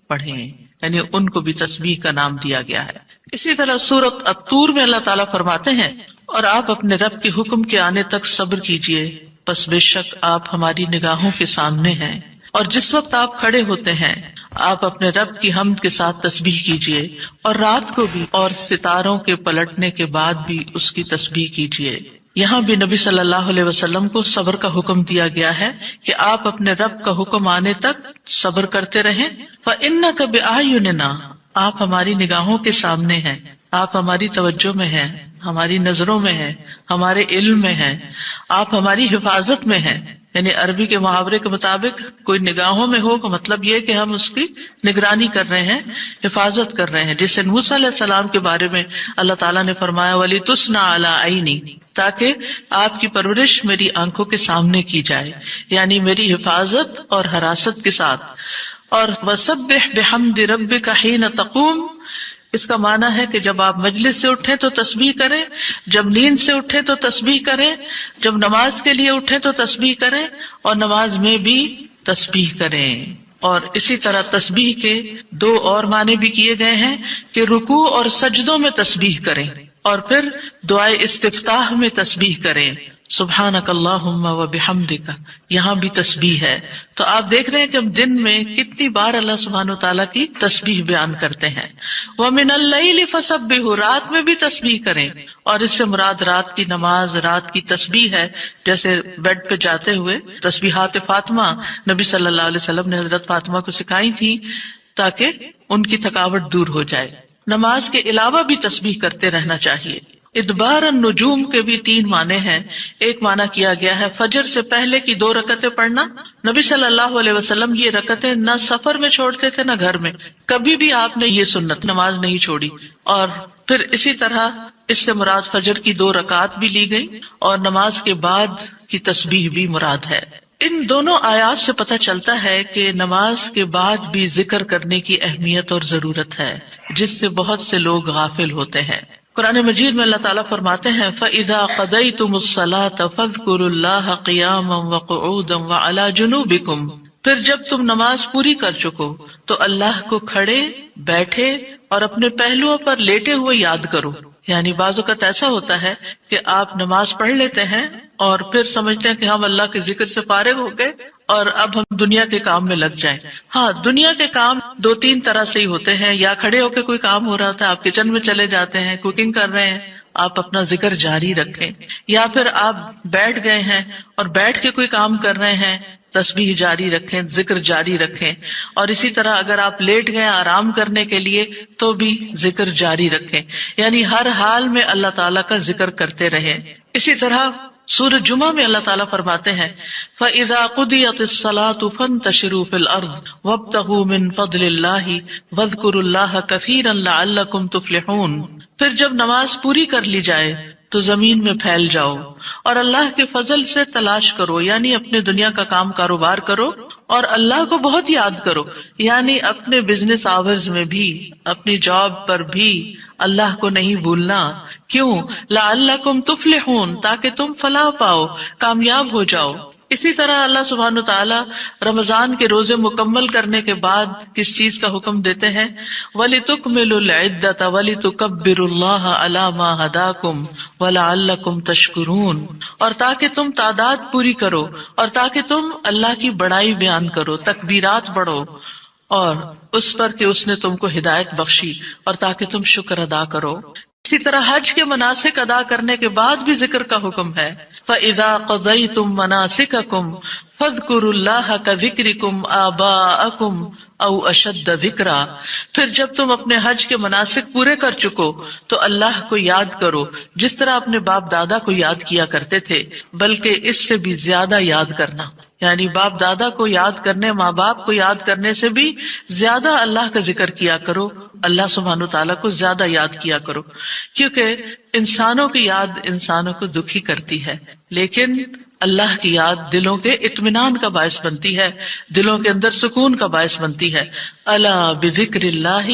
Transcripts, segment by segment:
پڑھیں، یعنی ان کو بھی تسبیح کا نام دیا گیا ہے۔ اسی طرح سورۃ الطور میں اللہ تعالیٰ فرماتے ہیں، اور آپ اپنے رب کے حکم کے آنے تک صبر کیجئے، پس بے شک آپ ہماری نگاہوں کے سامنے ہیں، اور جس وقت آپ کھڑے ہوتے ہیں آپ اپنے رب کی حمد کے ساتھ تسبیح کیجئے، اور رات کو بھی اور ستاروں کے پلٹنے کے بعد بھی اس کی تسبیح کیجئے۔ یہاں بھی نبی صلی اللہ علیہ وسلم کو صبر کا حکم دیا گیا ہے کہ آپ اپنے رب کا حکم آنے تک صبر کرتے رہیں۔ فَإِنَّكَ بِأَعْيُنِنَا، آپ ہماری نگاہوں کے سامنے ہیں، آپ ہماری توجہ میں ہیں، ہماری نظروں میں ہیں، ہمارے علم میں ہیں، آپ ہماری حفاظت میں ہیں۔ یعنی عربی کے محاورے کے مطابق کوئی نگاہوں میں ہو کا مطلب یہ کہ ہم اس کی نگرانی کر رہے ہیں، حفاظت کر رہے ہیں، جیسے موسیٰ علیہ السلام کے بارے میں اللہ تعالیٰ نے فرمایا وَلِتُصْنَعَ عَلَىٰ عَيْنِي، تاکہ آپ کی پرورش میری آنکھوں کے سامنے کی جائے، یعنی میری حفاظت اور حراست کے ساتھ۔ اور وَسَبِّحْ بِحَمْدِ رَبِّكَ حِينَ تَقُومُ، اس کا معنی ہے کہ جب آپ مجلس سے اٹھیں تو تسبیح کریں، جب نیند سے اٹھیں تو تسبیح کریں، جب نماز کے لیے اٹھیں تو تسبیح کریں، اور نماز میں بھی تسبیح کریں۔ اور اسی طرح تسبیح کے دو اور معنی بھی کیے گئے ہیں کہ رکوع اور سجدوں میں تسبیح کریں، اور پھر دعائے استفتاح میں تسبیح کریں، سبحانک اللہم و بحمدک، یہاں بھی تسبیح ہے۔ تو آپ دیکھ رہے ہیں کہ ہم دن میں کتنی بار اللہ سبحانہ و تعالیٰ کی تسبیح بیان کرتے ہیں۔ وَمِنَ اللَّيْلِ فَسَبِّحْهُ، رات میں بھی تسبیح کریں، اور اس سے مراد رات کی نماز، رات کی تسبیح ہے۔ جیسے بیڈ پہ جاتے ہوئے تسبیحات فاطمہ نبی صلی اللہ علیہ وسلم نے حضرت فاطمہ کو سکھائی تھی تاکہ ان کی تھکاوٹ دور ہو جائے۔ نماز کے علاوہ بھی تسبیح کرتے رہنا چاہیے۔ ادبار النجوم کے بھی 3 معنی ہیں۔ ایک معنی کیا گیا ہے فجر سے پہلے کی 2 رکعتیں پڑھنا۔ نبی صلی اللہ علیہ وسلم یہ رکعتیں نہ سفر میں چھوڑتے تھے نہ گھر میں، کبھی بھی آپ نے یہ سنت نماز نہیں چھوڑی۔ اور پھر اسی طرح اس سے مراد فجر کی 2 رکعات بھی لی گئی، اور نماز کے بعد کی تسبیح بھی مراد ہے۔ ان دونوں آیات سے پتہ چلتا ہے کہ نماز کے بعد بھی ذکر کرنے کی اہمیت اور ضرورت ہے، جس سے بہت سے لوگ غافل ہوتے ہیں۔ قرآن مجید میں اللہ تعالیٰ فرماتے ہیں فَإِذَا قَضَيْتُمُ الصَّلَاةَ فَاذْكُرُوا اللَّهَ قِيَامًا وَقُعُودًا وَعَلَىٰ جُنُوبِكُمْ، پھر جب تم نماز پوری کر چکو تو اللہ کو کھڑے، بیٹھے اور اپنے پہلوؤں پر لیٹے ہوئے یاد کرو۔ یعنی بعض اوقات ایسا ہوتا ہے کہ آپ نماز پڑھ لیتے ہیں اور پھر سمجھتے ہیں کہ ہم اللہ کے ذکر سے فارغ ہو گئے اور اب ہم دنیا کے کام میں لگ جائیں۔ ہاں، دنیا کے کام 2-3 طرح سے ہی ہوتے ہیں، یا کھڑے ہو کے کوئی کام ہو رہا تھا، آپ کچن میں چلے جاتے ہیں، کوکنگ کر رہے ہیں، آپ اپنا ذکر جاری رکھیں، یا پھر آپ بیٹھ گئے ہیں اور بیٹھ کے کوئی کام کر رہے ہیں، تسبیح جاری رکھیں، ذکر جاری رکھیں۔ اور اسی طرح اگر آپ لیٹ گئے آرام کرنے کے لیے تو بھی ذکر جاری رکھیں، یعنی ہر حال میں اللہ تعالیٰ کا ذکر کرتے رہیں۔ اسی طرح سورۃ جمعہ میں اللہ تعالیٰ فرماتے ہیں فَإِذَا قُضِيَتِ الصَّلَاةُ فَانتَشِرُوا فِي الْأَرْضِ وَابْتَغُوا مِن فَضْلِ اللَّهِ وَاذْكُرُوا اللَّهَ كَثِيرًا لَعَلَّكُمْ تُفْلِحُونَ، پھر جب نماز پوری کر لی جائے تو زمین میں پھیل جاؤ اور اللہ کے فضل سے تلاش کرو، یعنی اپنے دنیا کا کام کاروبار کرو اور اللہ کو بہت یاد کرو، یعنی اپنے بزنس آورز میں بھی، اپنی جاب پر بھی اللہ کو نہیں بھولنا۔ کیوں؟ لعلکم تفلحون، تاکہ تم فلاح پاؤ، کامیاب ہو جاؤ۔ اسی طرح اللہ سبحانہ تعالیٰ رمضان کے روزے مکمل کرنے کے بعد کس چیز کا حکم دیتے ہیں؟ وَلِتُكْمِلُوا الْعِدَّةَ وَلِتُكَبِّرُوا اللَّهَ عَلَىٰ مَا هَدَاكُمْ وَلَعَلَّكُمْ تَشْكُرُونَ، اور تاکہ تم تعداد پوری کرو، اور تاکہ تم اللہ کی بڑائی بیان کرو، تکبیرات پڑھو، اور اس پر کہ اس نے تم کو ہدایت بخشی، اور تاکہ تم شکر ادا کرو۔ اسی طرح حج کے مناسک ادا کرنے کے بعد بھی ذکر کا حکم ہے فَإِذَا قَضَيْتُم مَّنَاسِكَكُمْ فَاذْكُرُوا اللَّهَ كَذِكْرِكُمْ آبَاءَكُمْ او اشد ذکرا، پھر جب تم اپنے حج کے مناسک پورے کر چکو تو اللہ کو یاد کرو جس طرح اپنے باپ دادا کو یاد کیا کرتے تھے، بلکہ اس سے بھی زیادہ یاد کرنا، یعنی باپ دادا کو یاد کرنے، ماں باپ کو یاد کرنے سے بھی زیادہ اللہ کا ذکر کیا کرو، اللہ سبحانہ تعالیٰ کو زیادہ یاد کیا کرو، کیونکہ انسانوں کی یاد انسانوں کو دکھی کرتی ہے، لیکن اللہ کی یاد دلوں کے اطمینان کا باعث بنتی ہے، دلوں کے اندر سکون کا باعث بنتی ہے۔ الا بذکر اللہ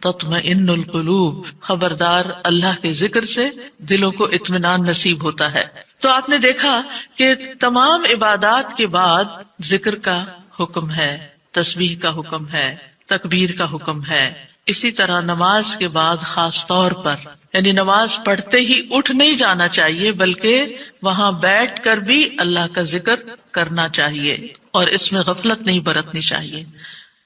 تطمئن القلوب، خبردار اللہ کے ذکر سے دلوں کو اطمینان نصیب ہوتا ہے۔ تو آپ نے دیکھا کہ تمام عبادات کے بعد ذکر کا حکم ہے، تسبیح کا حکم ہے، تکبیر کا حکم ہے۔ اسی طرح نماز کے بعد خاص طور پر یعنی نماز پڑھتے ہی اٹھ نہیں جانا چاہیے، بلکہ وہاں بیٹھ کر بھی اللہ کا ذکر کرنا چاہیے، اور اس میں غفلت نہیں برتنی چاہیے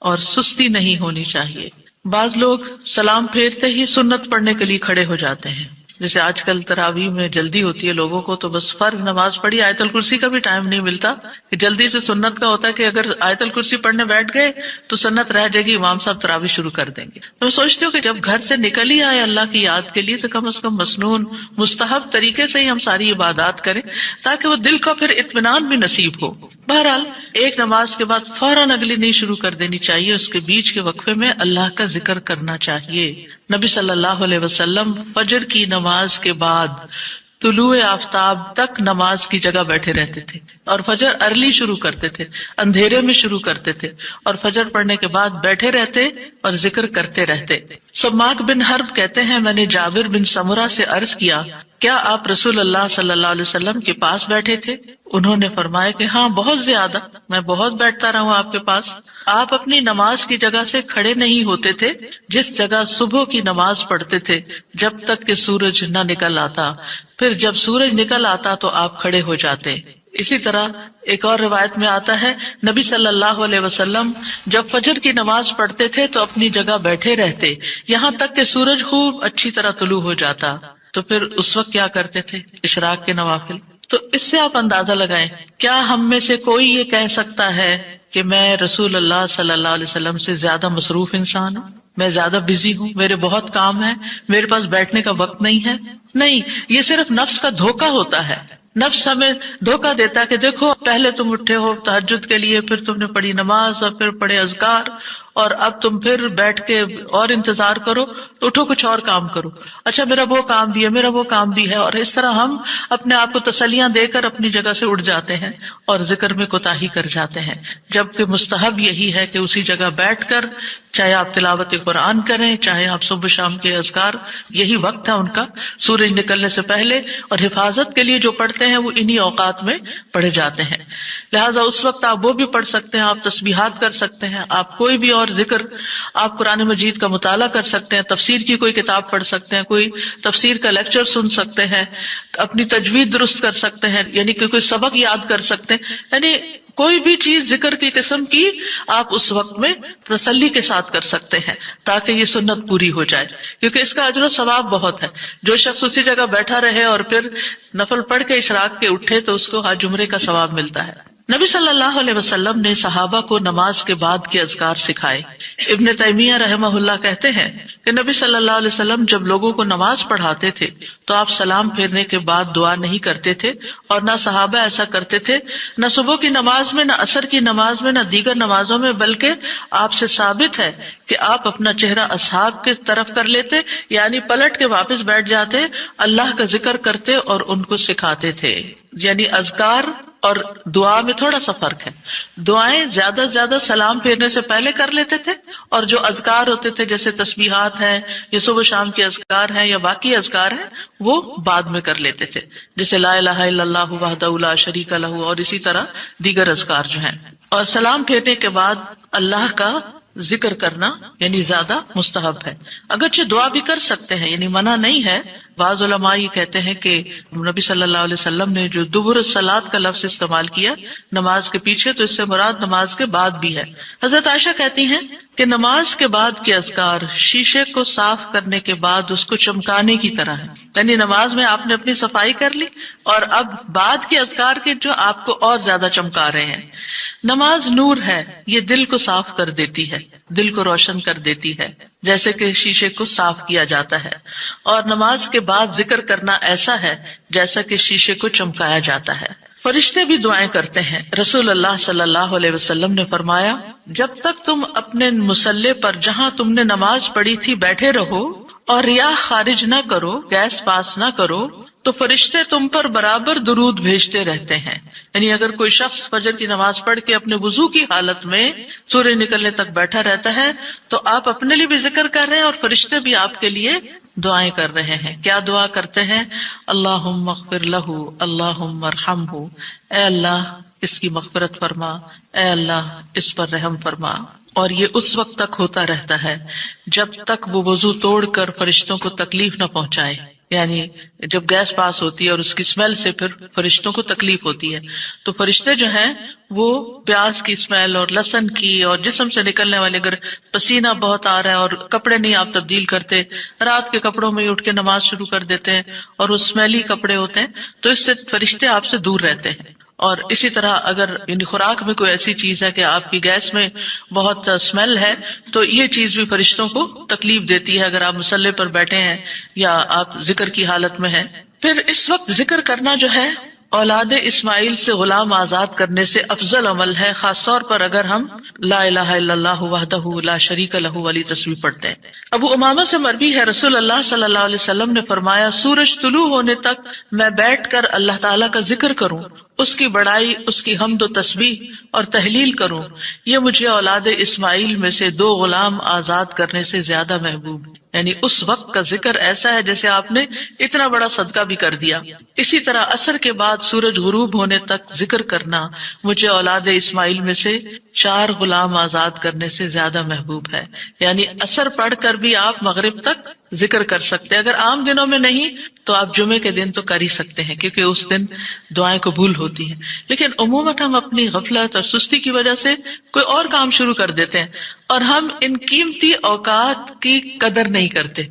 اور سستی نہیں ہونی چاہیے۔ بعض لوگ سلام پھیرتے ہی سنت پڑھنے کے لیے کھڑے ہو جاتے ہیں، جیسے آج کل تراویح میں جلدی ہوتی ہے لوگوں کو، تو بس فرض نماز پڑھی، آیت الکرسی کا بھی ٹائم نہیں ملتا کہ جلدی سے سنت کا ہوتا ہے کہ اگر آیت الکرسی پڑھنے بیٹھ گئے تو سنت رہ جائے گی، امام صاحب تراویح شروع کر دیں گے۔ میں سوچتی ہوں کہ جب گھر سے نکل ہی آئے اللہ کی یاد کے لیے تو کم از کم مسنون مستحب طریقے سے ہی ہم ساری عبادات کریں تاکہ وہ دل کو پھر اطمینان بھی نصیب ہو۔ بہرحال ایک نماز کے بعد فوراً اگلی نہیں شروع کر دینی چاہیے، اس کے بیچ کے وقفے میں اللہ کا ذکر کرنا چاہیے۔ نبی صلی اللہ علیہ وسلم فجر کی نماز کے بعد طلوع آفتاب تک نماز کی جگہ بیٹھے رہتے تھے، اور فجر ارلی شروع کرتے تھے، اندھیرے میں شروع کرتے تھے، اور فجر پڑھنے کے بعد بیٹھے رہتے اور ذکر کرتے رہتے۔ سماک بن حرب کہتے ہیں، میں نے جابر بن سمرہ سے عرض کیا، کیا آپ رسول اللہ صلی اللہ علیہ وسلم کے پاس بیٹھے تھے؟ انہوں نے فرمایا کہ ہاں، بہت زیادہ، میں بہت بیٹھتا رہا ہوں آپ کے پاس۔ آپ اپنی نماز کی جگہ سے کھڑے نہیں ہوتے تھے جس جگہ صبح کی نماز پڑھتے تھے جب تک کہ سورج نہ نکل آتا، پھر جب سورج نکل آتا تو آپ کھڑے ہو جاتے۔ اسی طرح ایک اور روایت میں آتا ہے، نبی صلی اللہ علیہ وسلم جب فجر کی نماز پڑھتے تھے تو اپنی جگہ بیٹھے رہتے یہاں تک کہ سورج خوب اچھی طرح طلوع ہو جاتا، تو پھر اس وقت کیا کرتے تھے؟ اشراق کے نوافل۔ تو اس سے آپ اندازہ لگائیں، کیا ہم میں سے کوئی یہ کہہ سکتا ہے کہ میں رسول اللہ صلی اللہ علیہ وسلم سے زیادہ مصروف انسان ہوں، میں زیادہ بزی ہوں، میرے بہت کام ہے، میرے پاس بیٹھنے کا وقت نہیں ہے؟ نہیں، یہ صرف نفس کا دھوکہ ہوتا ہے۔ نفس ہمیں دھوکہ دیتا ہے کہ دیکھو پہلے تم اٹھے ہو تہجد کے لیے، پھر تم نے پڑھی نماز اور پھر پڑھے اذکار، اور اب تم پھر بیٹھ کے اور انتظار کرو تو اٹھو کچھ اور کام کرو، اچھا میرا وہ کام بھی ہے، میرا وہ کام بھی ہے، اور اس طرح ہم اپنے آپ کو تسلیاں دے کر اپنی جگہ سے اٹھ جاتے ہیں اور ذکر میں کوتاہی کر جاتے ہیں، جبکہ مستحب یہی ہے کہ اسی جگہ بیٹھ کر چاہے آپ تلاوت قرآن کریں، چاہے آپ صبح شام کے اذکار، یہی وقت ہے ان کا سورج نکلنے سے پہلے، اور حفاظت کے لیے جو پڑھتے ہیں وہ انہی اوقات میں پڑھے جاتے ہیں، لہٰذا اس وقت آپ وہ بھی پڑھ سکتے ہیں، آپ تسبیحات کر سکتے ہیں، آپ کوئی بھی اور ذکر، آپ قرآن مجید کا مطالعہ کر سکتے ہیں، تفسیر کی کوئی کتاب پڑھ سکتے ہیں، کوئی تفسیر کا لیکچر سن سکتے ہیں، اپنی تجوید درست کر سکتے ہیں، یعنی کہ کوئی سبق یاد کر سکتے ہیں، یعنی کوئی بھی چیز ذکر کی قسم کی آپ اس وقت میں تسلی کے ساتھ کر سکتے ہیں تاکہ یہ سنت پوری ہو جائے، کیونکہ اس کا اجر و ثواب بہت ہے۔ جو شخص اسی جگہ بیٹھا رہے اور پھر نفل پڑھ کے اشراق کے اٹھے تو اس کو حج عمرے کا ثواب ملتا ہے۔ نبی صلی اللہ علیہ وسلم نے صحابہ کو نماز کے بعد کے اذکار سکھائے۔ ابن تیمیہ رحمہ اللہ کہتے ہیں کہ نبی صلی اللہ علیہ وسلم جب لوگوں کو نماز پڑھاتے تھے تو آپ سلام پھیرنے کے بعد دعا نہیں کرتے تھے، اور نہ صحابہ ایسا کرتے تھے، نہ صبح کی نماز میں، نہ عصر کی نماز میں، نہ دیگر نمازوں میں، بلکہ آپ سے ثابت ہے کہ آپ اپنا چہرہ اصحاب کی طرف کر لیتے، یعنی پلٹ کے واپس بیٹھ جاتے، اللہ کا ذکر کرتے اور ان کو سکھاتے تھے۔ یعنی اذکار اور دعا میں تھوڑا سا فرق ہے، دعائیں زیادہ سے زیادہ سلام پھیرنے سے پہلے کر لیتے تھے، اور جو اذکار ہوتے تھے جیسے تسبیحات ہیں یا صبح شام کے اذکار ہیں یا باقی اذکار ہیں وہ بعد میں کر لیتے تھے، جیسے لا الہ الا اللہ وحدہ لا شریک لہ، اور اسی طرح دیگر اذکار جو ہیں۔ اور سلام پھیرنے کے بعد اللہ کا ذکر کرنا یعنی زیادہ مستحب ہے، اگرچہ دعا بھی کر سکتے ہیں، یعنی منع نہیں ہے۔ بعض علماء یہ کہتے ہیں کہ نبی صلی اللہ علیہ وسلم نے جو دبر الصلاۃ کا لفظ استعمال کیا نماز کے پیچھے، تو اس سے مراد نماز کے بعد بھی ہے۔ حضرت عائشہ کہتی ہیں کہ نماز کے بعد کے اذکار شیشے کو صاف کرنے کے بعد اس کو چمکانے کی طرح ہے، یعنی نماز میں آپ نے اپنی صفائی کر لی اور اب بعد کے اذکار کے جو آپ کو اور زیادہ چمکا رہے ہیں۔ نماز نور ہے، یہ دل کو صاف کر دیتی ہے، دل کو روشن کر دیتی ہے، جیسے کہ شیشے کو صاف کیا جاتا ہے، اور نماز کے بعد ذکر کرنا ایسا ہے جیسا کہ شیشے کو چمکایا جاتا ہے۔ فرشتے بھی دعائیں کرتے ہیں۔ رسول اللہ صلی اللہ علیہ وسلم نے فرمایا، جب تک تم اپنے مصلی پر جہاں تم نے نماز پڑھی تھی بیٹھے رہو اور ریاح خارج نہ کرو، گیس پاس نہ کرو، تو فرشتے تم پر برابر درود بھیجتے رہتے ہیں۔ یعنی اگر کوئی شخص فجر کی نماز پڑھ کے اپنے وضو کی حالت میں سورج نکلنے تک بیٹھا رہتا ہے تو آپ اپنے لیے بھی ذکر کر رہے ہیں اور فرشتے بھی آپ کے لیے دعائیں کر رہے ہیں۔ کیا دعا کرتے ہیں؟ اللہم اغفر لہ، اللہم ارحمہ، اے اللہ اس کی مغفرت فرما، اے اللہ اس پر رحم فرما۔ اور یہ اس وقت تک ہوتا رہتا ہے جب تک وہ وضو توڑ کر فرشتوں کو تکلیف نہ پہنچائے. یعنی جب گیس پاس ہوتی ہے اور اس کی اسمیل سے پھر فرشتوں کو تکلیف ہوتی ہے تو فرشتے جو ہیں وہ پیاز کی اسمیل اور لہسن کی اور جسم سے نکلنے والے، اگر پسینہ بہت آ رہا ہے اور کپڑے نہیں آپ تبدیل کرتے، رات کے کپڑوں میں اٹھ کے نماز شروع کر دیتے ہیں اور وہ اسمیلی کپڑے ہوتے ہیں، تو اس سے فرشتے آپ سے دور رہتے ہیں. اور اسی طرح اگر یعنی خوراک میں کوئی ایسی چیز ہے کہ آپ کی گیس میں بہت اسمیل ہے تو یہ چیز بھی فرشتوں کو تکلیف دیتی ہے اگر آپ مصلی پر بیٹھے ہیں یا آپ ذکر کی حالت میں ہیں. پھر اس وقت ذکر کرنا جو ہے اولاد اسماعیل سے غلام آزاد کرنے سے افضل عمل ہے، خاص طور پر اگر ہم لا الہ الا اللہ وحدہ لا شریک لہ والی تسبیح پڑھتے ہیں. ابو امامہ سے مروی ہے رسول اللہ صلی اللہ علیہ وسلم نے فرمایا، سورج طلوع ہونے تک میں بیٹھ کر اللہ تعالیٰ کا ذکر کروں، اس کی بڑائی، اس کی حمد و تسبیح اور تحلیل کروں، یہ مجھے اولاد اسماعیل میں سے 2 غلام آزاد کرنے سے زیادہ محبوب ہے. یعنی اس وقت کا ذکر ایسا ہے جیسے آپ نے اتنا بڑا صدقہ بھی کر دیا. اسی طرح عصر کے بعد سورج غروب ہونے تک ذکر کرنا مجھے اولاد اسماعیل میں سے 4 غلام آزاد کرنے سے زیادہ محبوب ہے. یعنی عصر پڑھ کر بھی آپ مغرب تک ذکر کر سکتے ہیں. اگر عام دنوں میں نہیں تو آپ جمعے کے دن تو کر ہی سکتے ہیں کیونکہ اس دن دعائیں قبول ہوتی ہیں. لیکن عموماً ہم اپنی غفلت اور سستی کی وجہ سے کوئی اور کام شروع کر دیتے ہیں اور ہم ان قیمتی اوقات کی قدر نہیں کرتے،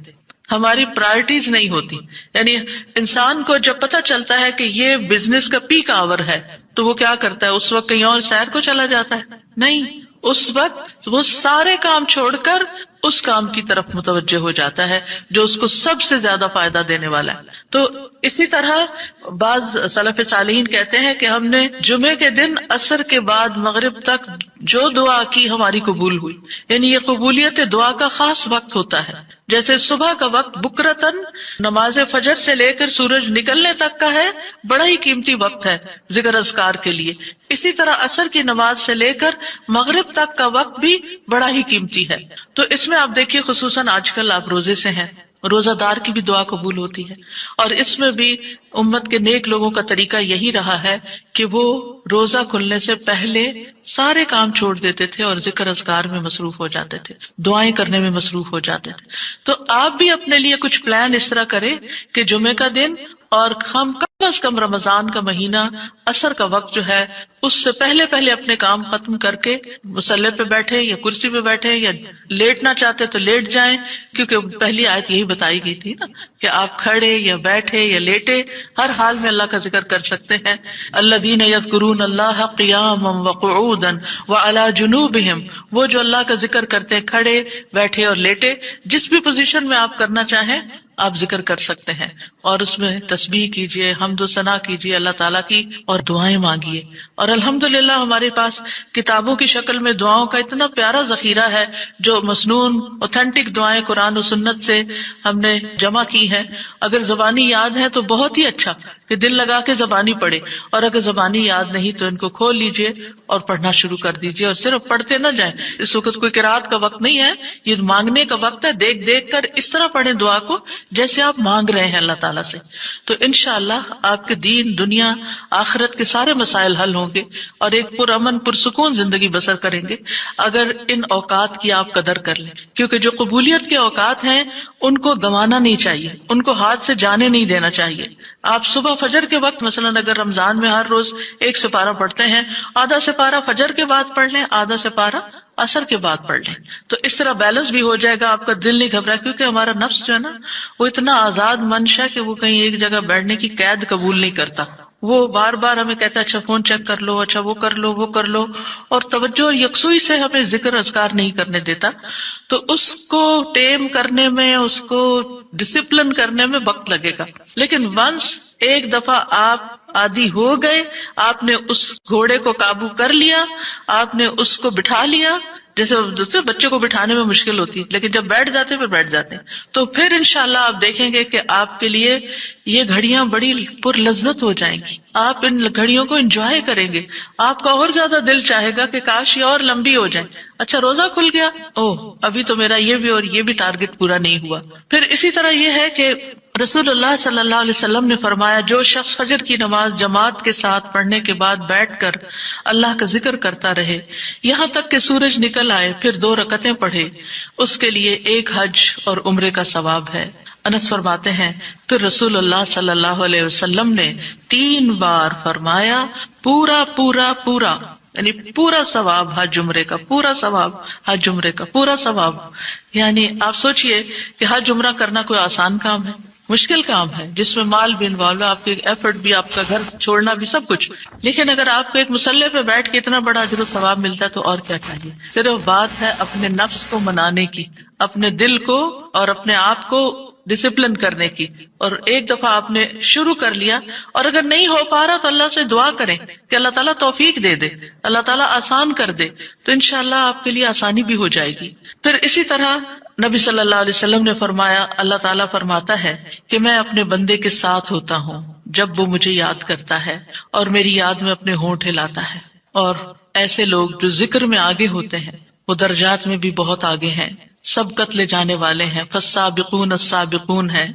ہماری پرائرٹیز نہیں ہوتی. یعنی انسان کو جب پتہ چلتا ہے کہ یہ بزنس کا پیک آور ہے تو وہ کیا کرتا ہے؟ اس وقت کہیں اور سیر کو چلا جاتا ہے؟ نہیں، اس وقت وہ سارے کام چھوڑ کر اس کام کی طرف متوجہ ہو جاتا ہے جو اس کو سب سے زیادہ فائدہ دینے والا ہے. تو اسی طرح بعض سلف صالحین کہتے ہیں کہ ہم نے جمعے کے دن عصر کے بعد مغرب تک جو دعا کی ہماری قبول ہوئی. یعنی یہ قبولیت دعا کا خاص وقت ہوتا ہے. جیسے صبح کا وقت بکرتن نماز فجر سے لے کر سورج نکلنے تک کا ہے، بڑا ہی قیمتی وقت ہے ذکر اذکار کے لیے. اسی طرح عصر کی نماز سے لے کر مغرب تک کا وقت بھی بڑا ہی قیمتی ہے. تو اس میں آپ دیکھیے خصوصاً آج کل آپ روزے سے ہیں، روزہ دار کی بھی دعا قبول ہوتی ہے. اور اس میں بھی امت کے نیک لوگوں کا طریقہ یہی رہا ہے کہ وہ روزہ کھلنے سے پہلے سارے کام چھوڑ دیتے تھے اور ذکر اذکار میں مصروف ہو جاتے تھے، دعائیں کرنے میں مصروف ہو جاتے تھے. تو آپ بھی اپنے لیے کچھ پلان اس طرح کریں کہ جمعے کا دن اور ہم کم از کم رمضان کا مہینہ عصر کا وقت جو ہے اس سے پہلے اپنے کام ختم کر کے مصلی پہ بیٹھے یا کرسی پہ بیٹھے یا لیٹنا چاہتے تو لیٹ جائیں، کیونکہ پہلی آیت یہی بتائی گئی تھی نا کہ آپ کھڑے یا بیٹھے یا لیٹے ہر حال میں اللہ کا ذکر کر سکتے ہیں. الذین یذکرون اللہ قیاما وقعودا وعلی جنوبہم، وہ جو اللہ کا ذکر کرتے ہیں کھڑے، بیٹھے اور لیٹے، جس بھی پوزیشن میں آپ کرنا چاہیں آپ ذکر کر سکتے ہیں. اور اس میں تسبیح کیجئے، حمد و ثنا کیجئے اللہ تعالیٰ کی اور دعائیں مانگیے. اور الحمدللہ ہمارے پاس کتابوں کی شکل میں دعاؤں کا اتنا پیارا ذخیرہ ہے جو مسنون اوتھینٹک دعائیں قرآن و سنت سے ہم نے جمع کی ہیں. اگر زبانی یاد ہے تو بہت ہی اچھا کہ دل لگا کے زبانی پڑھے، اور اگر زبانی یاد نہیں تو ان کو کھول لیجئے اور پڑھنا شروع کر دیجئے. اور صرف پڑھتے نہ جائیں، اس وقت کوئی قرات کا وقت نہیں ہے، یہ مانگنے کا وقت ہے. دیکھ دیکھ کر اس طرح پڑھیں دعا کو جیسے آپ مانگ رہے ہیں اللہ تعالیٰ سے. تو انشاءاللہ آپ کے دین، دنیا، آخرت کے سارے مسائل حل ہوں گے اور ایک پرامن پرسکون زندگی بسر کریں گے اگر ان اوقات کی آپ قدر کر لیں. کیونکہ جو قبولیت کے اوقات ہیں ان کو گنوانا نہیں چاہیے، ان کو ہاتھ سے جانے نہیں دینا چاہیے. آپ صبح فجر کے وقت مثلا اگر رمضان میں ہر روز 1 سپارہ پڑھتے ہیں، آدھا سپارہ فجر کے بعد پڑھ لیں، آدھا سپارہ عصر کے بعد پڑھ لیں. تو اس طرح بیلنس بھی ہو جائے گا، آپ کا دل نہیں گھبرا. کیونکہ ہمارا نفس جو ہے نا وہ اتنا آزاد منش ہے کہ وہ کہیں ایک جگہ بیٹھنے کی قید قبول نہیں کرتا. وہ بار بار ہمیں کہتا ہے اچھا فون چیک کر لو، اچھا وہ کر لو، وہ کر لو، اور توجہ اور یکسوئی سے ہمیں ذکر اذکار نہیں کرنے دیتا. تو اس کو ٹیم کرنے میں، اس کو ڈسپلن کرنے میں وقت لگے گا. لیکن ونس ایک دفعہ آپ عادی ہو گئے، آپ نے اس گھوڑے کو قابو کر لیا، آپ نے اس کو بٹھا لیا. جیسے بچے کو بٹھانے میں مشکل ہوتی ہے لیکن جب بیٹھ جاتے پھر بیٹھ جاتے ہیں. تو پھر انشاءاللہ آپ دیکھیں گے کہ آپ کے لیے یہ گھڑیاں بڑی پر لذت ہو جائیں گی. آپ ان گھڑیوں کو انجوائے کریں گے. آپ کا اور زیادہ دل چاہے گا کہ کاش یہ اور لمبی ہو جائیں. اچھا روزہ کھل گیا، اوہ ابھی تو میرا یہ بھی اور یہ بھی ٹارگٹ پورا نہیں ہوا. پھر اسی طرح یہ ہے کہ رسول اللہ صلی اللہ علیہ وسلم نے فرمایا، جو شخص فجر کی نماز جماعت کے ساتھ پڑھنے کے بعد بیٹھ کر اللہ کا ذکر کرتا رہے یہاں تک کہ سورج نکل آئے، پھر 2 رکعتیں پڑھے، اس کے لیے 1 حج اور عمرے کا ثواب ہے۔ انس فرماتے ہیں پھر رسول اللہ صلی اللہ علیہ وسلم نے 3 بار فرمایا، پورا پورا پورا، یعنی پورا ثواب حج عمرے کا، پورا ثواب حج عمرے کا، پورا ثواب۔ یعنی آپ سوچئے کہ حج عمرہ کرنا کوئی آسان کام ہے؟ مشکل کام ہے، جس میں مال بھی انوالو ہے، آپ کے ایفرٹ بھی، آپ کا گھر چھوڑنا بھی، سب کچھ۔ لیکن اگر آپ کو ایک مصلی پہ بیٹھ کے اتنا بڑا اجر و ثواب ملتا ہے تو اور کیا چاہیے۔ صرف بات ہے اپنے نفس کو منانے کی، اپنے دل کو اور اپنے آپ کو ڈسپلن کرنے کی، اور ایک دفعہ آپ نے شروع کر لیا، اور اگر نہیں ہو پا رہا تو اللہ سے دعا کریں کہ اللہ تعالیٰ توفیق دے دے، اللہ تعالیٰ آسان کر دے، تو انشاءاللہ آپ کے لیے آسانی بھی ہو جائے گی۔ پھر اسی طرح نبی صلی اللہ علیہ وسلم نے فرمایا، اللہ تعالیٰ فرماتا ہے کہ میں اپنے بندے کے ساتھ ہوتا ہوں جب وہ مجھے یاد کرتا ہے اور میری یاد میں اپنے ہونٹ ہلاتا ہے۔ اور ایسے لوگ جو ذکر میں آگے ہوتے ہیں وہ درجات میں بھی بہت آگے ہیں، سبقت لے جانے والے ہیں، فالسابقون السابقون ہیں۔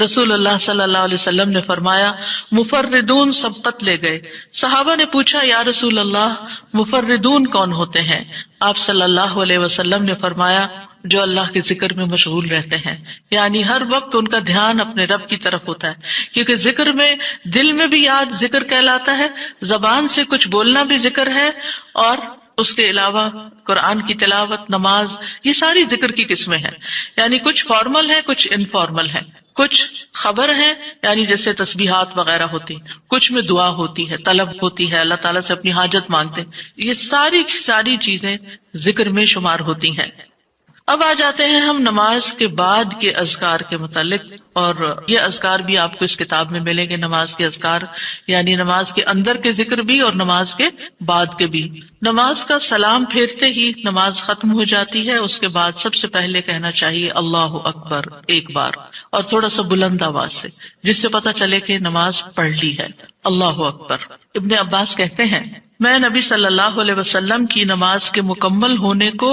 رسول اللہ صلی اللہ علیہ وسلم نے فرمایا، مفردون سبقت لے گئے۔ صحابہ نے پوچھا، یا رسول اللہ مفردون کون ہوتے ہیں؟ آپ صلی اللہ علیہ وسلم نے فرمایا، جو اللہ کے ذکر میں مشغول رہتے ہیں، یعنی ہر وقت ان کا دھیان اپنے رب کی طرف ہوتا ہے، کیونکہ ذکر میں دل میں بھی یاد ذکر کہلاتا ہے، زبان سے کچھ بولنا بھی ذکر ہے، اور اس کے علاوہ قرآن کی تلاوت، نماز، یہ ساری ذکر کی قسمیں ہیں۔ یعنی کچھ فارمل ہے، کچھ انفارمل ہے، کچھ خبر ہے یعنی جیسے تسبیحات وغیرہ ہوتی، کچھ میں دعا ہوتی ہے، طلب ہوتی ہے، اللہ تعالیٰ سے اپنی حاجت مانگتے ہیں، یہ ساری چیزیں ذکر میں شمار ہوتی ہیں۔ اب آ جاتے ہیں ہم نماز کے بعد کے اذکار کے متعلق، اور یہ اذکار بھی آپ کو اس کتاب میں ملیں گے، نماز کے اذکار، یعنی نماز کے اندر کے ذکر بھی اور نماز کے بعد کے بھی۔ نماز کا سلام پھیرتے ہی نماز ختم ہو جاتی ہے، اس کے بعد سب سے پہلے کہنا چاہیے اللہ اکبر 1 بار، اور تھوڑا سا بلند آواز سے، جس سے پتہ چلے کہ نماز پڑھ لی ہے۔ اللہ اکبر۔ ابن عباس کہتے ہیں، میں نبی صلی اللہ علیہ وسلم کی نماز کے مکمل ہونے کو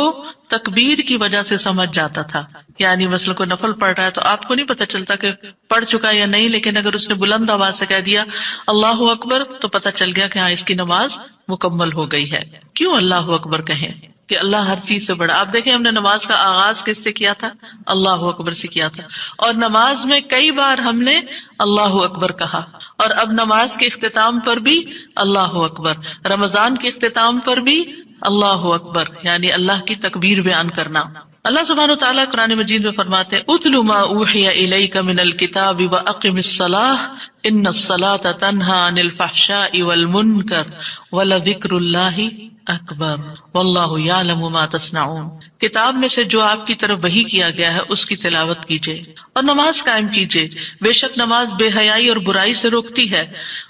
تکبیر کی وجہ سے سمجھ جاتا تھا، یعنی مثلا کوئی نفل پڑھ رہا ہے تو آپ کو نہیں پتہ چلتا کہ پڑھ چکا یا نہیں، لیکن اگر اس نے بلند آواز سے کہہ دیا اللہ اکبر تو پتہ چل گیا کہ ہاں اس کی نماز مکمل ہو گئی ہے۔ کیوں اللہ اکبر کہیں؟ کہ اللہ ہر چیز سے بڑا۔ آپ دیکھیں ہم نے نماز کا آغاز کس سے کیا تھا؟ اللہ اکبر سے کیا تھا، اور نماز میں کئی بار ہم نے اللہ اکبر کہا، اور اب نماز کے اختتام پر بھی اللہ اکبر، رمضان کے اختتام پر بھی اللہ اکبر، یعنی اللہ کی تکبیر بیان کرنا۔ اللہ سبحانہ وتعالیٰ قرآن مجید میں فرماتے ہیں، اتل ما اوحی الیک من الکتاب واقم الصلاۃ ان الصلاۃ تنہی عن الفحشاء والمنکر ولذکر اللہ اکبر واللہ یعلم ما تصنعون۔ کتاب میں سے جو آپ کی طرف وحی کیا گیا ہے اس کی تلاوت کیجیے اور نماز قائم کیجیے، بے شک نماز بے حیائی اور برائی سے روکتی ہے،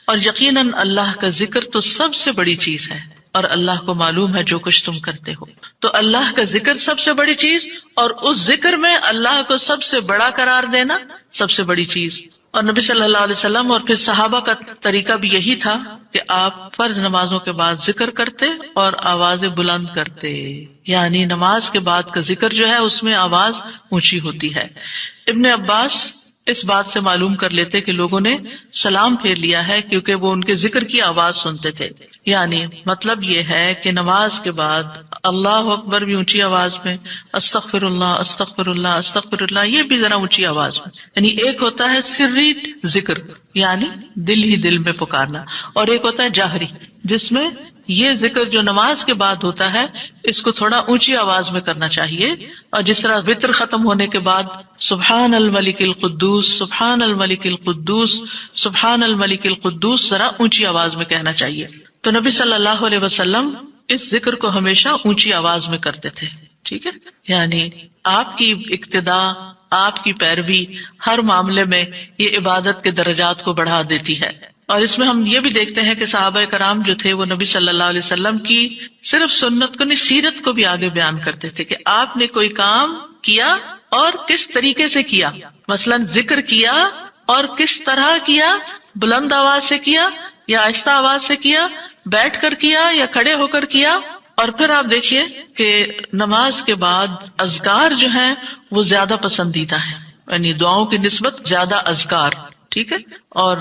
اور یقیناً اللہ کا ذکر تو سب سے بڑی چیز ہے، اور اللہ کو معلوم ہے جو کچھ تم کرتے ہو۔ تو اللہ کا ذکر سب سے بڑی چیز، اور اس ذکر میں اللہ کو سب سے بڑا قرار دینا سب سے بڑی چیز۔ اور نبی صلی اللہ علیہ وسلم اور پھر صحابہ کا طریقہ بھی یہی تھا کہ آپ فرض نمازوں کے بعد ذکر کرتے اور آوازیں بلند کرتے، یعنی نماز کے بعد کا ذکر جو ہے اس میں آواز اونچی ہوتی ہے۔ ابن عباس اس بات سے معلوم کر لیتے کہ لوگوں نے سلام پھیر لیا ہے کیونکہ وہ ان کے ذکر کی آواز سنتے تھے، یعنی مطلب یہ ہے کہ نماز کے بعد اللہ اکبر بھی اونچی آواز میں، استغفر اللہ استغفر اللہ استغفر اللہ یہ بھی ذرا اونچی آواز میں، یعنی ایک ہوتا ہے سری ذکر یعنی دل ہی دل میں پکارنا، اور ایک ہوتا ہے جاہری جس میں یہ ذکر جو نماز کے بعد ہوتا ہے اس کو تھوڑا اونچی آواز میں کرنا چاہیے، اور جس طرح وتر ختم ہونے کے بعد سبحان الملک القدوس سبحان الملک القدوس سبحان الملک القدوس ذرا اونچی آواز میں کہنا چاہیے۔ تو نبی صلی اللہ علیہ وسلم اس ذکر کو ہمیشہ اونچی آواز میں کرتے تھے، ٹھیک ہے، یعنی آپ کی اقتداء، آپ کی پیروی ہر معاملے میں یہ عبادت کے درجات کو بڑھا دیتی ہے۔ اور اس میں ہم یہ بھی دیکھتے ہیں کہ صحابہ کرام جو تھے وہ نبی صلی اللہ علیہ وسلم کی صرف سنت کو نہیں سیرت کو بھی آگے بیان کرتے تھے کہ آپ نے کوئی کام کیا اور کس طریقے سے کیا، مثلا ذکر کیا اور کس طرح کیا، بلند آواز سے کیا یا آہستہ آواز سے کیا، بیٹھ کر کیا یا کھڑے ہو کر کیا۔ اور پھر آپ دیکھیے کہ نماز کے بعد اذکار جو ہیں وہ زیادہ پسندیدہ ہیں، یعنی دعاؤں کی نسبت زیادہ اذکار، ٹھیک ہے. اور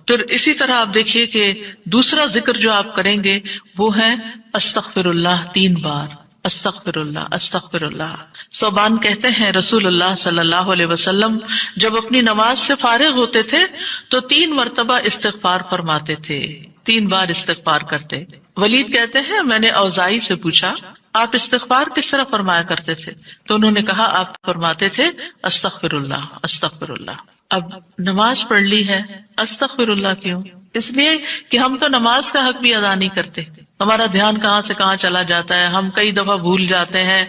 پھر اسی طرح آپ دیکھیے کہ دوسرا ذکر جو آپ کریں گے وہ ہے استغفر اللہ 3 بار. استغفر اللہ استغفر اللہ. ثوبان کہتے ہیں رسول اللہ صلی اللہ علیہ وسلم جب اپنی نماز سے فارغ ہوتے تھے تو 3 مرتبہ استغفار فرماتے تھے، 3 بار استغفار کرتے. ولید کہتے ہیں میں نے اوزاعی سے پوچھا آپ استغفار کس طرح فرمایا کرتے تھے؟ تو انہوں نے کہا آپ فرماتے تھے استغفر اللہ استغفر اللہ. اب نماز پڑھ لی ہے، استغفر اللہ کیوں؟ اس لیے کہ ہم تو نماز کا حق بھی ادا نہیں کرتے. ہمارا دھیان کہاں سے کہاں چلا جاتا ہے، ہم کئی دفعہ بھول جاتے ہیں،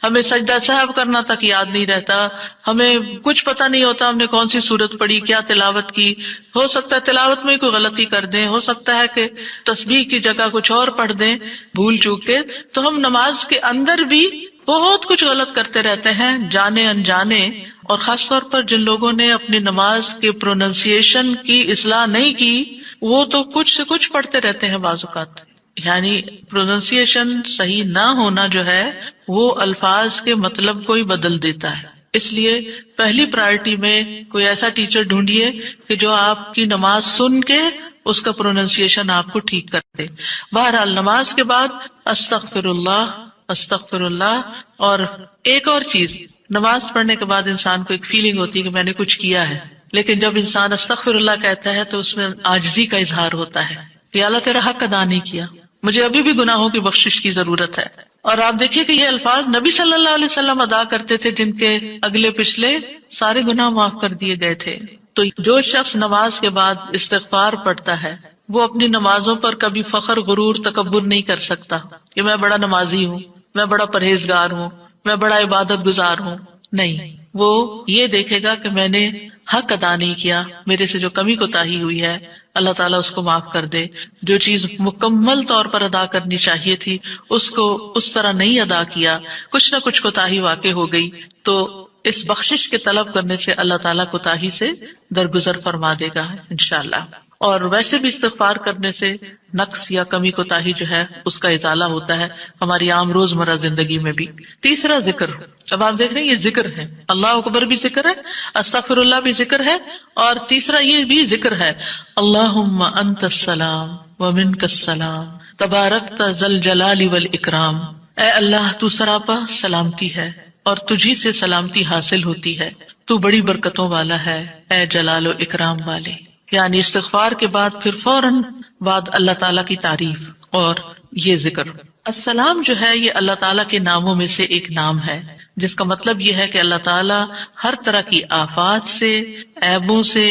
ہمیں سجدہ سہو کرنا تک یاد نہیں رہتا، ہمیں کچھ پتہ نہیں ہوتا ہم نے کون سی سورت پڑھی، کیا تلاوت کی. ہو سکتا ہے تلاوت میں کوئی غلطی کر دیں، ہو سکتا ہے کہ تسبیح کی جگہ کچھ اور پڑھ دیں بھول چوک کے. تو ہم نماز کے اندر بھی بہت کچھ غلط کرتے رہتے ہیں جانے انجانے. اور خاص طور پر جن لوگوں نے اپنی نماز کے پروننسیشن کی اصلاح نہیں کی وہ تو کچھ سے کچھ پڑھتے رہتے ہیں بعض اوقات. یعنی پروننسیشن صحیح نہ ہونا جو ہے وہ الفاظ کے مطلب کو ہی بدل دیتا ہے. اس لیے پہلی پرائرٹی میں کوئی ایسا ٹیچر ڈھونڈیے کہ جو آپ کی نماز سن کے اس کا پروننسیشن آپ کو ٹھیک کر دے. بہرحال نماز کے بعد استغفر اللہ استغفر اللہ. اور ایک اور چیز، نماز پڑھنے کے بعد انسان کو ایک فیلنگ ہوتی ہے کہ میں نے کچھ کیا ہے، لیکن جب انسان استغفر اللہ کہتا ہے تو اس میں عاجزی کا اظہار ہوتا ہے کہ اللہ تیرا حق ادا نہیں کیا، مجھے ابھی بھی گناہوں کی بخشش کی ضرورت ہے. اور آپ دیکھیے کہ یہ الفاظ نبی صلی اللہ علیہ وسلم ادا کرتے تھے جن کے اگلے پچھلے سارے گناہ معاف کر دیے گئے تھے. تو جو شخص نماز کے بعد استغفار پڑھتا ہے وہ اپنی نمازوں پر کبھی فخر غرور تکبر نہیں کر سکتا کہ میں بڑا نمازی ہوں، میں بڑا پرہیزگار ہوں، میں بڑا عبادت گزار ہوں. نہیں، وہ یہ دیکھے گا کہ میں نے حق ادا نہیں کیا، میرے سے جو کمی کوتاہی ہوئی ہے اللہ تعالیٰ اس کو معاف کر دے. جو چیز مکمل طور پر ادا کرنی چاہیے تھی اس کو اس طرح نہیں ادا کیا، کچھ نہ کچھ کوتاہی واقع ہو گئی، تو اس بخشش کے طلب کرنے سے اللہ تعالیٰ کوتاہی سے درگزر فرما دے گا انشاءاللہ. اور ویسے بھی استغفار کرنے سے نقص یا کمی کوتاہی جو ہے اس کا ازالہ ہوتا ہے ہماری عام روزمرہ زندگی میں بھی. تیسرا ذکر، اب آپ دیکھ رہے ہیں یہ ذکر ہے، اللہ اکبر بھی ذکر ہے، استغفر اللہ بھی ذکر ہے، اور تیسرا یہ بھی ذکر ہے اللہم انت السلام ومنک السلام تبارکت ذی الجلال والاکرام. اے اللہ تو سراپا سلامتی ہے اور تجھی سے سلامتی حاصل ہوتی ہے، تو بڑی برکتوں والا ہے اے جلال و اکرام والے. یعنی استغفار کے بعد پھر فوراً بعد اللہ تعالیٰ کی تعریف اور یہ ذکر. السلام جو ہے یہ اللہ تعالیٰ کے ناموں میں سے ایک نام ہے جس کا مطلب یہ ہے کہ اللہ تعالیٰ ہر طرح کی آفات سے، عیبوں سے،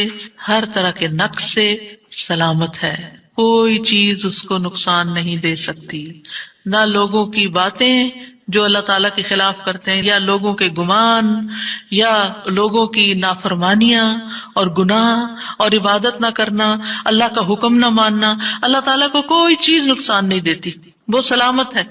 ہر طرح کے نقص سے سلامت ہے. کوئی چیز اس کو نقصان نہیں دے سکتی، نہ لوگوں کی باتیں جو اللہ تعالیٰ کے خلاف کرتے ہیں، یا لوگوں کے گمان، یا لوگوں کی نافرمانیاں اور گناہ اور عبادت نہ کرنا، اللہ کا حکم نہ ماننا. اللہ تعالیٰ کو کوئی چیز نقصان نہیں دیتی، وہ سلامت ہے،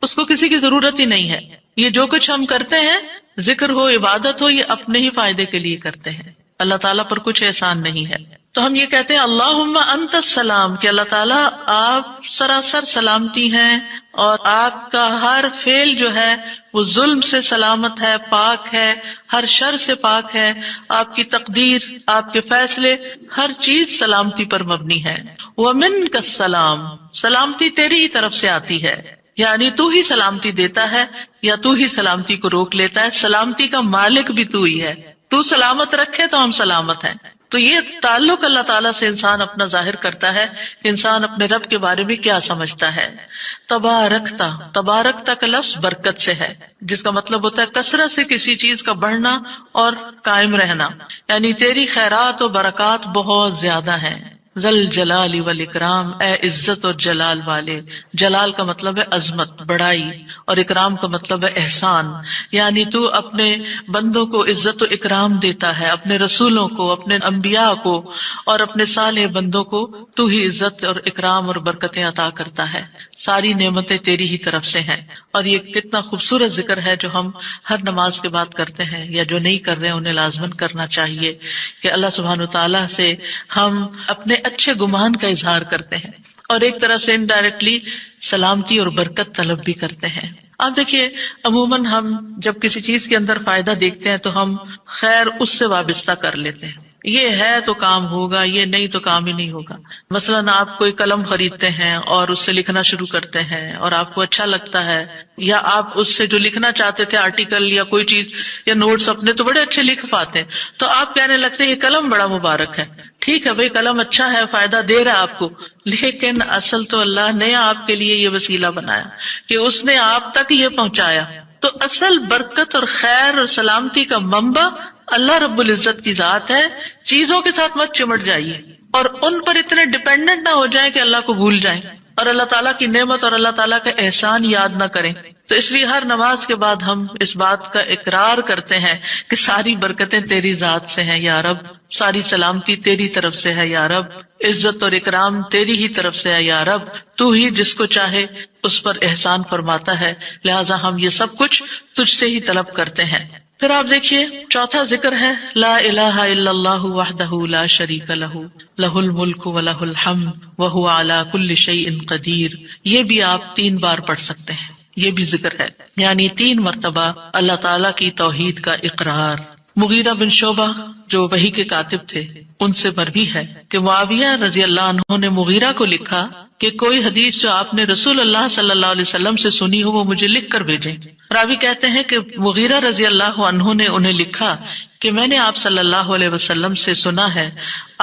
اس کو کسی کی ضرورت ہی نہیں ہے. یہ جو کچھ ہم کرتے ہیں، ذکر ہو عبادت ہو، یہ اپنے ہی فائدے کے لیے کرتے ہیں، اللہ تعالیٰ پر کچھ احسان نہیں ہے. تو ہم یہ کہتے ہیں اللہم انت السلام کہ اللہ تعالیٰ آپ سراسر سلامتی ہیں اور آپ کا ہر فعل جو ہے وہ ظلم سے سلامت ہے، پاک ہے، ہر شر سے پاک ہے. آپ کی تقدیر، آپ کے فیصلے، ہر چیز سلامتی پر مبنی ہے. ومنک السلام، سلامتی تیری ہی طرف سے آتی ہے، یعنی تو ہی سلامتی دیتا ہے یا تو ہی سلامتی کو روک لیتا ہے. سلامتی کا مالک بھی تو ہی ہے، تو سلامت رکھے تو ہم سلامت ہیں. تو یہ تعلق اللہ تعالیٰ سے انسان اپنا ظاہر کرتا ہے کہ انسان اپنے رب کے بارے میں کیا سمجھتا ہے. تبارکتا، تبارکتا کا لفظ برکت سے ہے جس کا مطلب ہوتا ہے کثرت سے کسی چیز کا بڑھنا اور قائم رہنا، یعنی تیری خیرات و برکات بہت زیادہ ہیں. ذل جلال والاکرام، اے عزت اور جلال والے. جلال کا مطلب ہے عظمت، بڑائی، اور اکرام کا مطلب ہے احسان. یعنی تو اپنے بندوں کو عزت و اکرام دیتا ہے، اپنے رسولوں کو، اپنے انبیاء کو اور اپنے صالح بندوں کو تو ہی عزت اور اکرام اور برکتیں عطا کرتا ہے. ساری نعمتیں تیری ہی طرف سے ہیں. اور یہ کتنا خوبصورت ذکر ہے جو ہم ہر نماز کے بعد کرتے ہیں، یا جو نہیں کر رہے انہیں لازماً کرنا چاہیے کہ اللہ سبحانہ وتعالیٰ سے ہم اپنے اچھے گمان کا اظہار کرتے ہیں اور ایک طرح سے انڈائریکٹلی سلامتی اور برکت طلب بھی کرتے ہیں. آپ دیکھیے عموماً ہم جب کسی چیز کے اندر فائدہ دیکھتے ہیں تو ہم خیر اس سے وابستہ کر لیتے ہیں، یہ ہے تو کام ہوگا، یہ نہیں تو کام ہی نہیں ہوگا۔ مثلاً آپ کوئی قلم خریدتے ہیں اور اس سے لکھنا شروع کرتے ہیں اور آپ کو اچھا لگتا ہے، یا آپ اس سے جو لکھنا چاہتے تھے آرٹیکل یا کوئی چیز یا نوٹس اپنے تو بڑے اچھے لکھ پاتے ہیں، تو آپ کہنے لگتے ہیں یہ قلم بڑا مبارک ہے۔ ٹھیک ہے بھائی، قلم اچھا ہے، فائدہ دے رہا ہے آپ کو، لیکن اصل تو اللہ نے آپ کے لیے یہ وسیلہ بنایا کہ اس نے آپ تک یہ پہنچایا۔ تو اصل برکت اور خیر اور سلامتی کا منبع اللہ رب العزت کی ذات ہے۔ چیزوں کے ساتھ مت چمٹ جائیے اور ان پر اتنے ڈیپینڈنٹ نہ ہو جائیں کہ اللہ کو بھول جائیں اور اللہ تعالیٰ کی نعمت اور اللہ تعالیٰ کا احسان یاد نہ کریں۔ تو اس لیے ہر نماز کے بعد ہم اس بات کا اقرار کرتے ہیں کہ ساری برکتیں تیری ذات سے ہیں یا رب، ساری سلامتی تیری طرف سے ہے یا رب، عزت اور اکرام تیری ہی طرف سے ہے یا رب، تو ہی جس کو چاہے اس پر احسان فرماتا ہے، لہٰذا ہم یہ سب کچھ تجھ سے ہی طلب کرتے ہیں۔ پھر آپ دیکھیے چوتھا ذکر ہے لا الہ الا اللہ وحدہ لا شریک لہ لہ الملک و لہ الحمد وہو علی کل شیء قدیر۔ یہ بھی آپ 3 بار پڑھ سکتے ہیں، یہ بھی ذکر ہے، یعنی 3 مرتبہ اللہ تعالی کی توحید کا اقرار۔ مغیرہ بن شعبہ جو وحی کے کاتب تھے ان سے مروی ہے کہ معاویہ رضی اللہ عنہ نے مغیرہ کو لکھا کہ کوئی حدیث جو آپ نے رسول اللہ صلی اللہ علیہ وسلم سے سنی ہو وہ مجھے لکھ کر بھیجیں۔ راوی کہتے ہیں کہ مغیرہ رضی اللہ عنہ نے انہیں لکھا کہ میں نے آپ صلی اللہ علیہ وسلم سے سنا ہے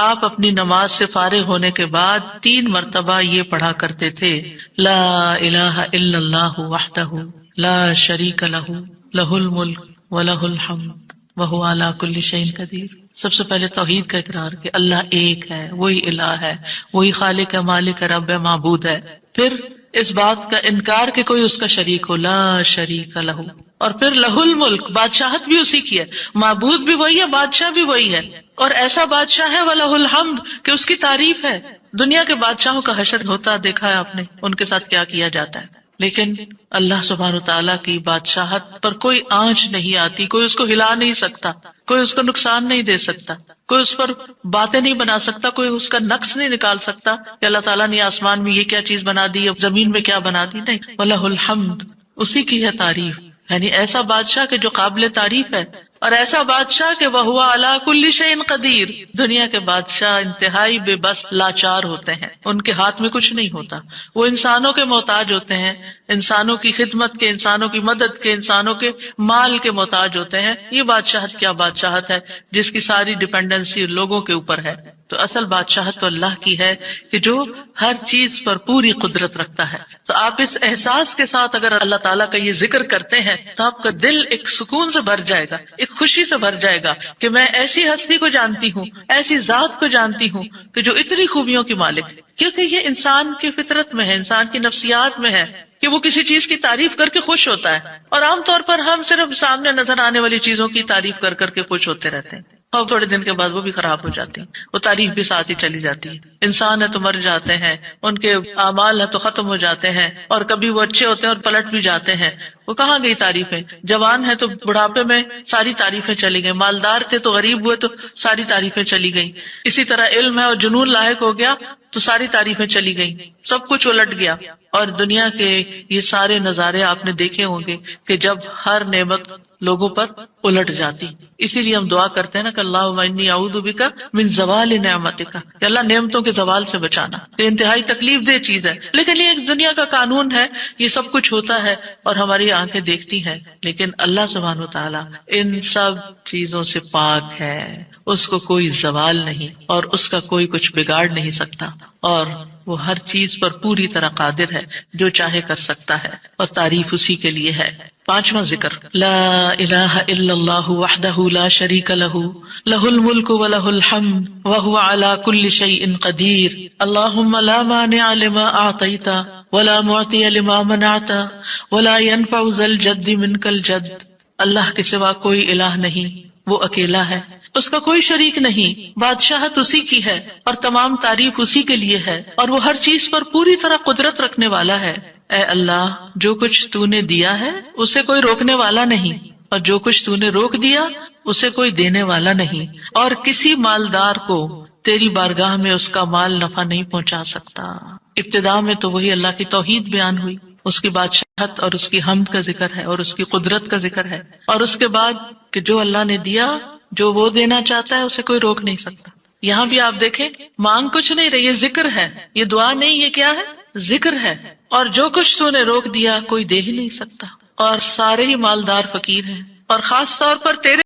آپ اپنی نماز سے فارغ ہونے کے بعد 3 مرتبہ یہ پڑھا کرتے تھے لا الہ الا اللہ وحدہ لا شریک لہ لہ الملک و لہ الحمد وہو علی کل شیء قدیر۔ سب سے پہلے توحید کا اقرار کہ اللہ ایک ہے، وہی الہ ہے، وہی خالق ہے، مالک ہے، رب ہے، معبود ہے۔ پھر اس بات کا انکار کہ کوئی اس کا شریک ہو، لا شریک لہ، اور پھر لہ الملک، بادشاہت بھی اسی کی ہے، معبود بھی وہی ہے، بادشاہ بھی وہی ہے، اور ایسا بادشاہ ہے وَلَهُ الْحَمْدُ کہ اس کی تعریف ہے۔ دنیا کے بادشاہوں کا حشر ہوتا دیکھا ہے آپ نے، ان کے ساتھ کیا کیا جاتا ہے، لیکن اللہ سبحانہ وتعالیٰ کی بادشاہت پر کوئی آنچ نہیں آتی، کوئی اس کو ہلا نہیں سکتا، کوئی اس کو نقصان نہیں دے سکتا، کوئی اس پر باتیں نہیں بنا سکتا، کوئی اس کا نقص نہیں نکال سکتا کہ اللہ تعالیٰ نے آسمان میں یہ کیا چیز بنا دی، اب زمین میں کیا بنا دی، نہیں، وَلَهُ الْحَمْدُ، اسی کی ہے تعریف، یعنی ایسا بادشاہ کہ جو قابل تعریف ہے، اور ایسا بادشاہ کہ وَهُوَ عَلَى كُلِّ شَيْءٍ قدیر۔ دنیا کے بادشاہ انتہائی بے بس لاچار ہوتے ہیں، ان کے ہاتھ میں کچھ نہیں ہوتا، وہ انسانوں کے محتاج ہوتے ہیں، انسانوں کی خدمت کے، انسانوں کی مدد کے، انسانوں کے مال کے محتاج ہوتے ہیں۔ یہ بادشاہت کیا بادشاہت ہے جس کی ساری ڈیپینڈنسی لوگوں کے اوپر ہے۔ تو اصل بادشاہت تو اللہ کی ہے کہ جو ہر چیز پر پوری قدرت رکھتا ہے۔ تو آپ اس احساس کے ساتھ اگر اللہ تعالیٰ کا یہ ذکر کرتے ہیں تو آپ کا دل ایک سکون سے بھر جائے گا، ایک خوشی سے بھر جائے گا کہ میں ایسی ہستی کو جانتی ہوں، ایسی ذات کو جانتی ہوں کہ جو اتنی خوبیوں کی مالک ہے۔ کیونکہ یہ انسان کی فطرت میں ہے، انسان کی نفسیات میں ہے کہ وہ کسی چیز کی تعریف کر کے خوش ہوتا ہے، اور عام طور پر ہم صرف سامنے نظر آنے والی چیزوں کی تعریف کر کر کے خوش ہوتے رہتے ہیں، اور تھوڑے دن کے بعد وہ بھی خراب ہو جاتی ہیں، وہ تعریف بھی ساتھ ہی چلی جاتی ہے۔ انسان ہے تو مر جاتے ہیں، ان کے اعمال ہے تو ختم ہو جاتے ہیں، اور کبھی وہ اچھے ہوتے ہیں اور پلٹ بھی جاتے ہیں۔ وہ کہاں گئی تعریفیں؟ جوان ہے تو بڑھاپے میں ساری تعریفیں چلی گئی، مالدار تھے تو غریب ہوئے تو ساری تعریفیں چلی گئی، اسی طرح علم ہے اور جنون لاحق ہو گیا تو ساری تعریفیں چلی گئی، سب کچھ الٹ گیا۔ اور دنیا کے یہ سارے نظارے آپ نے دیکھے ہوں گے کہ جب ہر نعمت لوگوں پر الٹ جاتی، اسی لیے ہم دعا کرتے ہیں نا کہ اللہم انی اعوذ بک من زوال نعمتک، کہ اللہ نعمتوں کے زوال سے بچانا۔ یہ انتہائی تکلیف دہ چیز ہے، لیکن یہ ایک دنیا کا قانون ہے، یہ سب کچھ ہوتا ہے اور ہماری آنکھیں دیکھتی ہیں، لیکن اللہ سبحانہ وتعالی ان سب چیزوں سے پاک ہے، اس کو کوئی زوال نہیں اور اس کا کوئی کچھ بگاڑ نہیں سکتا، اور وہ ہر چیز پر پوری طرح قادر ہے، جو چاہے کر سکتا ہے، اور تعریف اسی کے لیے ہے۔ 5واں ذکر لا الہ الا اللہ وحدہ لا شریک لہ لہ الملک و لہ الحمد وہو علی کل شیء قدیر اللہم لا مانع لما اعطیت ولا معطی لما منعت ولا ينفع ذا الجد منک الجد۔ اللہ کے سوا کوئی الہ نہیں، وہ اکیلا ہے، اس کا کوئی شریک نہیں، بادشاہت اسی کی ہے اور تمام تعریف اسی کے لیے ہے، اور وہ ہر چیز پر پوری طرح قدرت رکھنے والا ہے۔ اے اللہ، جو کچھ تو نے دیا ہے اسے کوئی روکنے والا نہیں، اور جو کچھ تو نے روک دیا اسے کوئی دینے والا نہیں، اور کسی مالدار کو تیری بارگاہ میں اس کا مال نفع نہیں پہنچا سکتا۔ ابتدا میں تو وہی اللہ کی توحید بیان ہوئی، اس کی بادشاہت اور اس کی حمد کا ذکر ہے اور اس کی قدرت کا ذکر ہے، اور اس کے بعد کہ جو اللہ نے دیا، جو وہ دینا چاہتا ہے اسے کوئی روک نہیں سکتا۔ یہاں بھی آپ دیکھیں، مانگ کچھ نہیں رہی، یہ ذکر ہے، یہ دعا نہیں، یہ کیا ہے؟ ذکر ہے۔ اور جو کچھ تو نے روک دیا کوئی دے ہی نہیں سکتا، اور سارے ہی مالدار فقیر ہیں، اور خاص طور پر تیرے